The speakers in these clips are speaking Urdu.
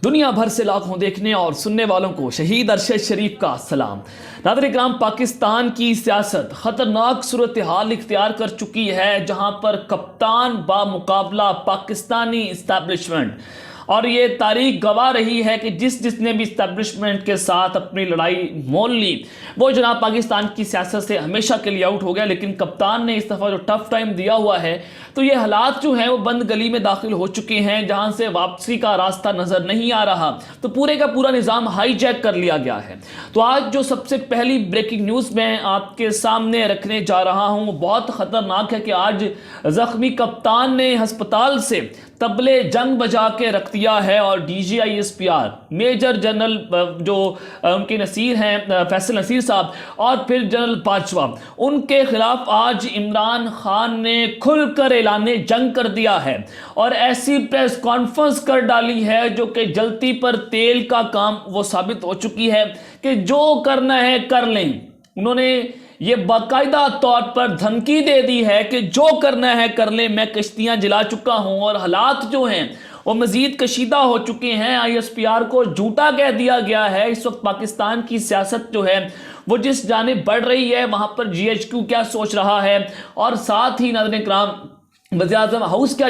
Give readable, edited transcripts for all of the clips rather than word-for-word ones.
دنیا بھر سے لاکھوں دیکھنے اور سننے والوں کو شہید ارشد شریف کا سلام۔ ناظرین کرام، پاکستان کی سیاست خطرناک صورتحال اختیار کر چکی ہے، جہاں پر کپتان بامقابلہ پاکستانی اسٹیبلشمنٹ، اور یہ تاریخ گواہ رہی ہے کہ جس نے بھی اسٹیبلشمنٹ کے ساتھ اپنی لڑائی مول لی وہ جناب پاکستان کی سیاست سے ہمیشہ کے لیے آؤٹ ہو گیا۔ لیکن کپتان نے اس دفعہ جو ٹف ٹائم دیا ہوا ہے تو یہ حالات جو ہیں وہ بند گلی میں داخل ہو چکے ہیں، جہاں سے واپسی کا راستہ نظر نہیں آ رہا، تو پورے کا پورا نظام ہائی جیک کر لیا گیا ہے۔ تو آج جو سب سے پہلی بریکنگ نیوز میں آپ کے سامنے رکھنے جا رہا ہوں وہ بہت خطرناک ہے کہ آج زخمی کپتان نے ہسپتال سے طبلے جنگ بجا کے رکھ دیا ہے، اور D G I S P R major general جو ان کے نصیر ہیں فیصل نصیر صاحب، اور پھر جنرل باجوہ، ان کے خلاف آج عمران خان نے کھل کر اعلان جنگ کر دیا ہے، اور ایسی پریس کانفرنس کر ڈالی ہے جو کہ جلتی پر تیل کا کام وہ ثابت ہو چکی ہے کہ جو کرنا ہے کر لیں۔ انہوں نے یہ باقاعدہ طور پر دھمکی دے دی ہے کہ جو کرنا ہے کر لیں، میں کشتیاں جلا چکا ہوں، اور حالات جو ہیں وہ مزید کشیدہ ہو چکے ہیں۔ آئی ایس پی آر کو جھوٹا کہہ دیا گیا ہے۔ اس وقت پاکستان کی سیاست جو ہے وہ جس جانب بڑھ رہی ہے، وہاں پر جی ایچ کیو کیا سوچ رہا ہے، اور ساتھ ہی ناظرین کرام وزیراعظم ہاؤس کیا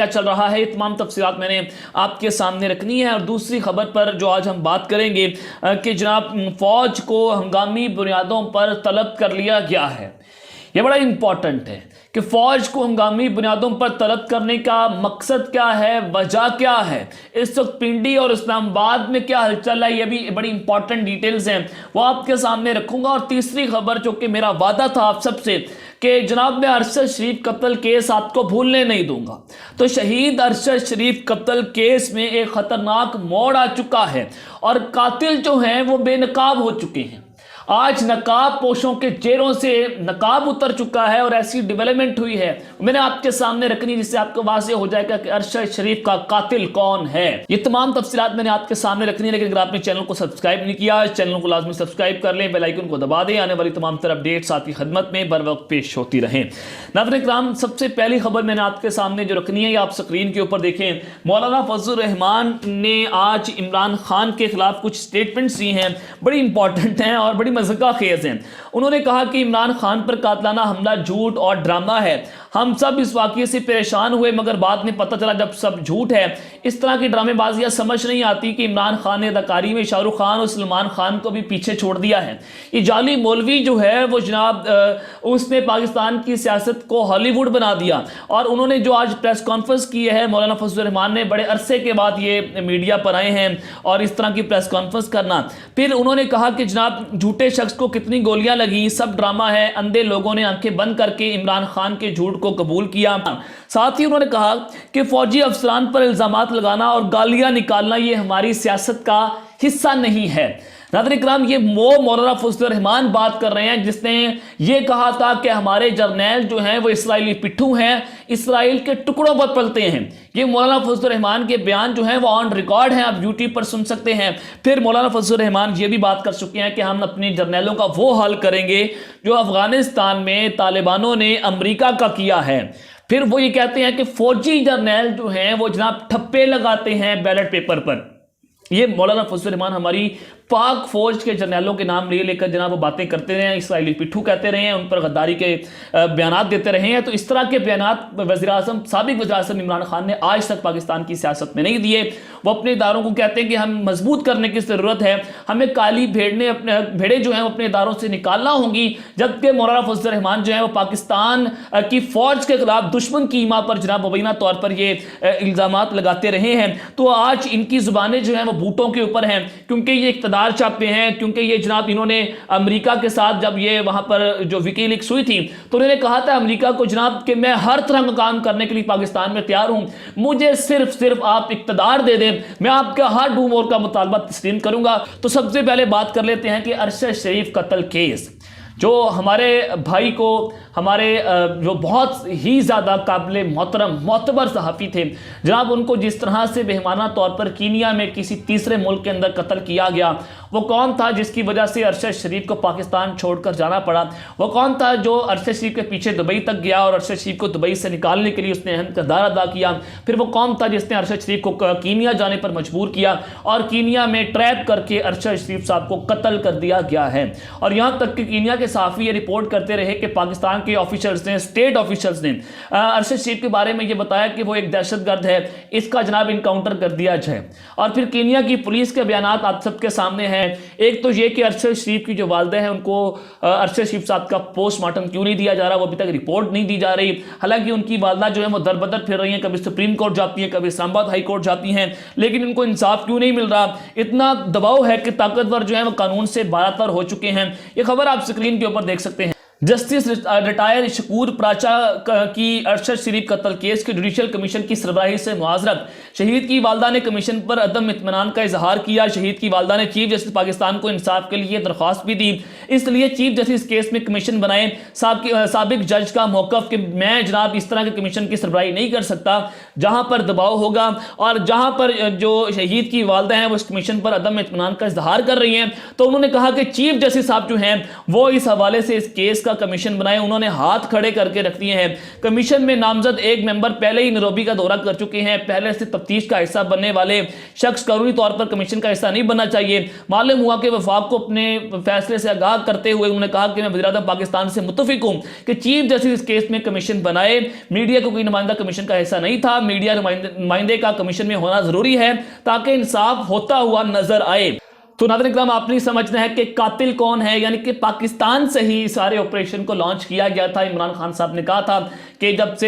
چل رہا ہے، یہ تمام تفصیلات میں نے آپ کے سامنے رکھنی ہے۔ اور دوسری خبر پر جو آج ہم بات کریں گے کہ جناب فوج کو ہنگامی بنیادوں پر طلب کر لیا گیا ہے۔ یہ بڑا امپورٹنٹ ہے کہ فوج کو ہنگامی بنیادوں پر طلب کرنے کا مقصد کیا ہے، وجہ کیا ہے، اس وقت پنڈی اور اسلام آباد میں کیا ہلچل ہے، یہ بھی بڑی امپورٹنٹ ڈیٹیلز ہیں، وہ آپ کے سامنے رکھوں گا۔ اور تیسری خبر جو کہ میرا وعدہ تھا آپ سب سے کہ جناب میں ارشد شریف قتل کیس آپ کو بھولنے نہیں دوں گا، تو شہید ارشد شریف قتل کیس میں ایک خطرناک موڑ آ چکا ہے، اور قاتل جو ہیں وہ بے نقاب ہو چکے ہیں۔ آج نقاب پوشوں کے چہروں سے نقاب اتر چکا ہے، اور ایسی ڈیولپمنٹ ہوئی ہے میں نے آپ کے سامنے رکھنی جس سے آپ کو واضح ہو جائے گا کہ ارشد شریف کا قاتل کون ہے۔ یہ تمام تفصیلات میں نے آپ کے سامنے رکھنی ہے، لیکن اگر آپ نے چینل کو سبسکرائب نہیں کیا، اس چینل کو لازمی سبسکرائب کر لیں، بیل آئیکن کو دبا دیں، آنے والی تمام تر اپڈیٹس آپ کی خدمت میں بر وقت پیش ہوتی رہیں۔ ناظرین کرام، سب سے پہلی خبر میں نے آپ کے سامنے جو رکھنی ہے یہ آپ سکرین کے اوپر دیکھیں۔ مولانا فضل الرحمان نے آج عمران خان کے خلاف کچھ سٹیٹمنٹس دی ہیں، بڑی امپورٹنٹ ہیں اور بڑی مذہقہ خیز ہیں۔ انہوں نے کہا کہ عمران خان پر قاتلانہ حملہ جھوٹ اور ڈرامہ ہے، ہم سب اس واقعے سے پریشان ہوئے، مگر بعد میں پتہ چلا جب سب جھوٹ ہے۔ اس طرح کی ڈرامے بازیاں سمجھ نہیں آتی کہ عمران خان نے اداکاری میں شاہ رخ خان اور سلمان خان کو بھی پیچھے چھوڑ دیا ہے۔ یہ جعلی مولوی جو ہے وہ جناب اس نے پاکستان کی سیاست کو ہالی ووڈ بنا دیا، اور انہوں نے جو آج پریس کانفرنس کی ہے، مولانا فضل الرحمان نے بڑے عرصے کے بعد یہ میڈیا پر آئے ہیں اور اس طرح کی پریس کانفرنس کرنا، پھر انہوں نے کہا کہ جناب جھوٹے شخص کو کتنی گولیاں لگی، سب ڈرامہ ہے، اندھے لوگوں نے آنکھیں بند کر کے عمران خان کے جھوٹ کو قبول کیا۔ ساتھ ہی انہوں نے کہا کہ فوجی افسران پر الزامات لگانا اور گالیاں نکالنا یہ ہماری سیاست کا حصہ نہیں ہے۔ ناظرین کرام، یہ مولانا فضل الرحمان بات کر رہے ہیں جس نے یہ کہا تھا کہ ہمارے جرنیل جو ہیں وہ اسرائیلی پٹھو ہیں، اسرائیل کے ٹکڑوں پر پلتے ہیں۔ یہ مولانا فضل الرحمان کے بیان جو ہیں وہ آن ریکارڈ ہیں، آپ یوٹیوب پر سن سکتے ہیں۔ پھر مولانا فضل الرحمان یہ بھی بات کر چکے ہیں کہ ہم اپنے جرنیلوں کا وہ حل کریں گے جو افغانستان میں طالبانوں نے امریکہ کا کیا ہے۔ پھر وہ یہ کہتے ہیں کہ فوجی جرنیل جو ہیں وہ جناب ٹھپے لگاتے ہیں بیلٹ پیپر پر۔ یہ مولانا فضل الرحمان ہماری پاک فوج کے جرنیلوں کے نام لے کر جناب وہ باتیں کرتے رہے ہیں، اسرائیلی پٹھو کہتے رہے ہیں، ان پر غداری کے بیانات دیتے رہے ہیں۔ تو اس طرح کے بیانات سابق وزیر اعظم عمران خان نے آج تک پاکستان کی سیاست میں نہیں دیے۔ وہ اپنے اداروں کو کہتے ہیں کہ ہم مضبوط کرنے کی ضرورت ہے، ہمیں کالی بھیڑیں جو ہیں وہ اپنے اداروں سے نکالنا ہوں گی، جبکہ مولانا فضل الرحمان جو ہیں وہ پاکستان کی فوج کے خلاف دشمن کی ایما پر جناب مبینہ طور پر یہ الزامات لگاتے رہے ہیں۔ تو آج ان کی زبانیں جو ہیں وہ بوٹوں کے اوپر ہیں، کیونکہ یہ اقتدار چاہتے ہیں، کیونکہ یہ جناب انہوں نے امریکہ کے ساتھ جب یہ وہاں پر جو وکی لیکس ہوئی تھی تو انہوں نے کہا تھا امریکہ کو جناب کہ میں ہر طرح کا کام کرنے کے لیے پاکستان میں تیار ہوں، مجھے صرف آپ اقتدار دے دیں، میں آپ کا ہر ڈوم اور کا مطالبہ تسلیم کروں گا۔ تو سب سے پہلے بات کر لیتے ہیں کہ ارشد شریف قتل کیس جو ہمارے بھائی کو ہمارے جو بہت ہی زیادہ قابل محترم معتبر صحافی تھے جناب، ان کو جس طرح سے بہیمانہ طور پر کینیا میں کسی تیسرے ملک کے اندر قتل کیا گیا، وہ کون تھا جس کی وجہ سے ارشد شریف کو پاکستان چھوڑ کر جانا پڑا؟ وہ کون تھا جو ارشد شریف کے پیچھے دبئی تک گیا اور ارشد شریف کو دبئی سے نکالنے کے لیے اس نے اہم کردار ادا کیا؟ پھر وہ کون تھا جس نے ارشد شریف کو کینیا جانے پر مجبور کیا اور کینیا میں ٹریپ کر کے ارشد شریف صاحب کو قتل کر دیا گیا ہے؟ اور یہاں تک کہ کینیا کے صحافی یہ رپورٹ کرتے رہے کہ پاکستان کے آفیشلز نے، اسٹیٹ آفیشلز نے ارشد شریف کے بارے میں یہ بتایا کہ وہ ایک دہشت گرد ہے، اس کا جناب انکاؤنٹر کر دیا جائے۔ اور پھر کینیا کی پولیس کے بیانات آپ سب کے سامنے ہیں۔ ایک تو یہ کہ ارشد شریف کی جو والدہ ہیں ان کو ارشد شریف صاحب کا پوسٹ مارٹم کیوں نہیں دیا جا رہا، وہ ابھی تک رپورٹ نہیں دی جا رہی، حالانکہ ان کی والدہ جو ہے وہ در بدر پھر رہی ہیں، کبھی سپریم کورٹ جاتی ہیں، کبھی اسلام آباد ہائی کورٹ جاتی ہیں، لیکن ان کو انصاف کیوں نہیں مل رہا؟ اتنا دباؤ ہے کہ طاقتور جو ہیں وہ قانون سے بالاتر ہو چکے ہیں۔ یہ خبر آپ سکرین کے اوپر دیکھ سکتے ہیں۔ جسٹس ریٹائر شکور پراچا کی ارشد شریف قتل کیس کے جوڈیشل کمیشن کی سربراہی سے معذرت۔ شہید کی والدہ نے کمیشن پر عدم اطمینان کا اظہار کیا۔ شہید کی والدہ نے چیف جسٹس پاکستان کو انصاف کے لیے درخواست بھی دی، اس لیے چیف جسٹس کیس میں کمیشن بنائے۔ سابق جج کا موقف کہ میں جناب اس طرح کے کمیشن کی سربراہی نہیں کر سکتا، جہاں پر دباؤ ہوگا اور جہاں پر جو شہید کی والدہ ہیں وہ اس کمیشن پر عدم اطمینان کا اظہار کر رہی ہیں، تو انہوں نے کہا کہ چیف جسٹس صاحب جو ہیں وہ اس حوالے سے اس کیس کا کمیشن بنائے۔ انہوں نے ہاتھ کھڑے کر کے رکھ دیے ہیں۔ کمیشن میں نامزد ایک ممبر پہلے ہی نیروبی کا دورہ کر چکے ہیں۔ پہلے سے تفتیش کا حصہ بننے والے شخص قانونی طور پر کمیشن کا حصہ نہیں بننا چاہیے۔ معلوم ہوا کہ وفاق کو اپنے فیصلے سے آگاہ کرتے ہوئے انہوں نے کہا کہ میں وزیراعظم پاکستان سے متفق ہوں کہ چیف جسٹس اس کیس میں کمیشن بنائے۔ میڈیا کو کوئی نمائندہ کمیشن کا حصہ نہیں تھا، میڈیا نمائندے کا کمیشن میں ہونا ضروری ہے تاکہ انصاف ہوتا ہوا نظر آئے۔ تو ناظرین اکرام، آپ نے سمجھنا ہے کہ قاتل کون ہے، یعنی کہ پاکستان سے ہی سارے آپریشن کو لانچ کیا گیا تھا۔ عمران خان صاحب نے کہا تھا کہ جب سے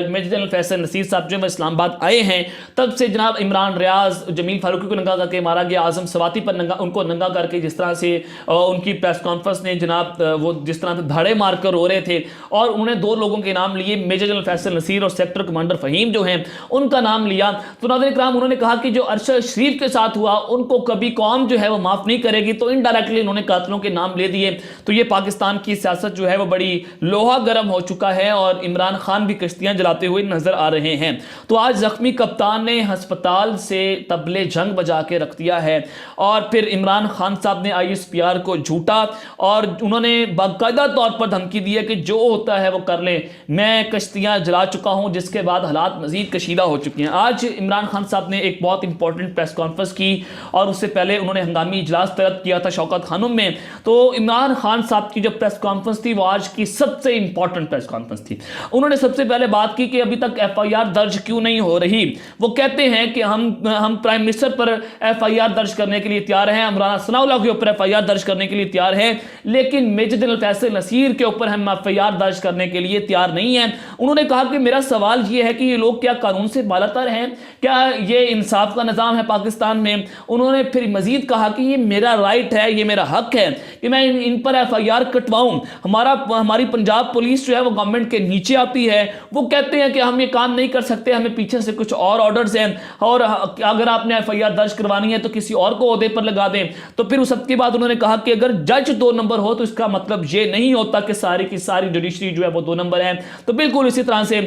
میجر جنرل فیصل نصیر صاحب جو اسلام آباد آئے ہیں تب سے جناب عمران ریاض، جمیل فاروقی کو ننگا کر کے مارا گیا، اعظم سواتی پر ان کو ننگا کر کے جس طرح سے ان کی پریس کانفرنس نے جناب وہ جس طرح سے دھاڑے مار کر رو رہے تھے، اور انہوں نے دو لوگوں کے نام لیے، میجر جنرل فیصل نصیر اور سیکٹر کمانڈر فہیم جو ہیں ان کا نام لیا۔ تو ناظرین اکرام، انہوں نے کہا کہ جو ارشد شریف کے ساتھ ہوا ان کو کبھی قوم جو ہے وہ معاف نہیں کرے گی، تو انڈائریکٹلی انہوں نے قاتلوں کے نام لے دیے۔ تو یہ پاکستان کی سیاست جو ہے وہ بڑی لوہا گرم ہو چکا ہے اور عمران خان بھی کشتیاں جلاتے ہوئے نظر آ رہے ہیں۔ تو آج زخمی کپتان نے ہسپتال سے طبلے جنگ بجا کے رکھ دیا ہے، اور پھر عمران خان صاحب نے ISPR کو جھوٹا اور انہوں نے باقاعدہ طور پر دھمکی دی ہے کہ جو ہوتا ہے وہ کر لیں، میں کشتیاں جلا چکا ہوں، جس کے بعد حالات مزید کشیدہ ہو چکے ہیں۔ آج عمران خان صاحب نے ایک بہت امپورٹنٹ پریس کانفرنس کی، اور اس سے پہلے انہوں نے ہنگامی اجلاس طلب کیا تھا شوکت خانم میں۔ تو عمران خان صاحب کی جو پریس کانفرنس تھی وہ آج کی سب سے امپورٹنٹ پریس کانفرنس تھی۔ انہوں نے سب سے پہلے بات کی کہ ابھی تک FIR درج کیوں نہیں ہو رہی۔ وہ کہتے ہیں کہ ہم پرائم منسٹر پر FIR درج کرنے کے لیے تیار ہیں، عمران ثناء اللہ کے اوپر FIR درج کرنے کے لیے تیار ہیں، لیکن میجر جنرل فیصل نصیر کے اوپر ہم FIR درج کرنے کے لیے تیار نہیں ہیں۔ انہوں نے کہا کہ میرا سوال یہ ہے کہ یہ لوگ کیا قانون سے بالاتر ہیں؟ کیا یہ انصاف کا نظام ہے پاکستان میں؟ انہوں نے پھر مزید کہا کہ یہ میرا رائٹ ہے، یہ میرا حق ہے کہ میں ان پر FIR کٹواؤں۔ ہماری پنجاب پولیس جو ہے وہ گورنمنٹ کے نیچے آتی ہے، وہ کہتے ہیں کہ ہم یہ کام نہیں کر سکتے، ہمیں پیچھے سے کچھ اور آرڈرز ہیں، اور اگر آپ نے FIR درج کروانی ہے تو کسی اور کو عہدے پر لگا دیں۔ تو پھر اس سب کے بعد انہوں نے کہا کہ اگر جج 2 نمبر ہو تو اس کا مطلب یہ نہیں ہوتا کہ ساری کی ساری جوڈیشری جو ہے وہ 2 نمبر ہے۔ تو بالکل اسی طرح سے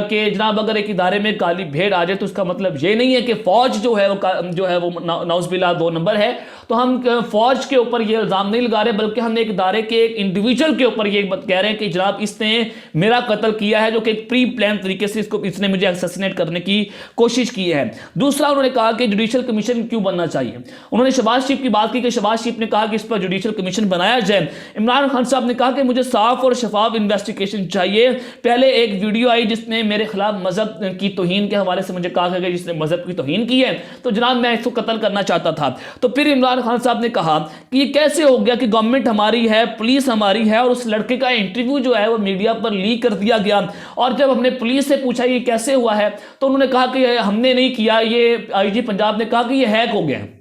کہ جناب اگر ایک ادارے میں کالی بھیڑ آ جائے تو اس کا مطلب یہ نہیں ہے کہ فوج جو ہے وہ نعوذ باللہ 2 نمبر ہے۔ تو ہم فوج کے اوپر یہ الزام نہیں لگا رہے، بلکہ ہم ایک ادارے کے ایک انڈیویجول کے اوپر یہ بات کہہ رہے ہیں کہ جناب اس نے میرا قتل کیا ہے، جو کہ ایک پری پلان طریقے سے اس نے مجھے اسیسینیٹ کرنے کی کوشش کی ہے۔ دوسرا انہوں نے کہا کہ جوڈیشل کمیشن کیوں بننا چاہیے۔ انہوں نے شہباز شریف کی بات کی کہ شہباز شریف نے کہا کہ اس پر جوڈیشل کمیشن بنایا جائے۔ عمران خان صاحب نے کہا کہ مجھے صاف اور شفاف انویسٹیگیشن چاہیے۔ پہلے ایک ویڈیو آئی جس میں میرے خلاف مذہب کی توہین کے حوالے سے مجھے کہا گیا جس نے مذہب کی توہین کی ہے، تو جناب میں اس کو قتل کرنا چاہتا تھا۔ تو پھر عمران خان صاحب نے کہا کہ یہ کیسے ہو گیا کہ گورنمنٹ ہماری ہے، پولیس ہماری ہے، اور اس لڑکے کا انٹرویو جو ہے وہ میڈیا پر لیک کر دیا گیا، اور جب ہم نے پولیس سے پوچھا یہ کیسے ہوا ہے تو انہوں نے کہا کہ ہم نے نہیں کیا، یہ IG پنجاب نے کہا کہ یہ ہیک ہو گیا ہے۔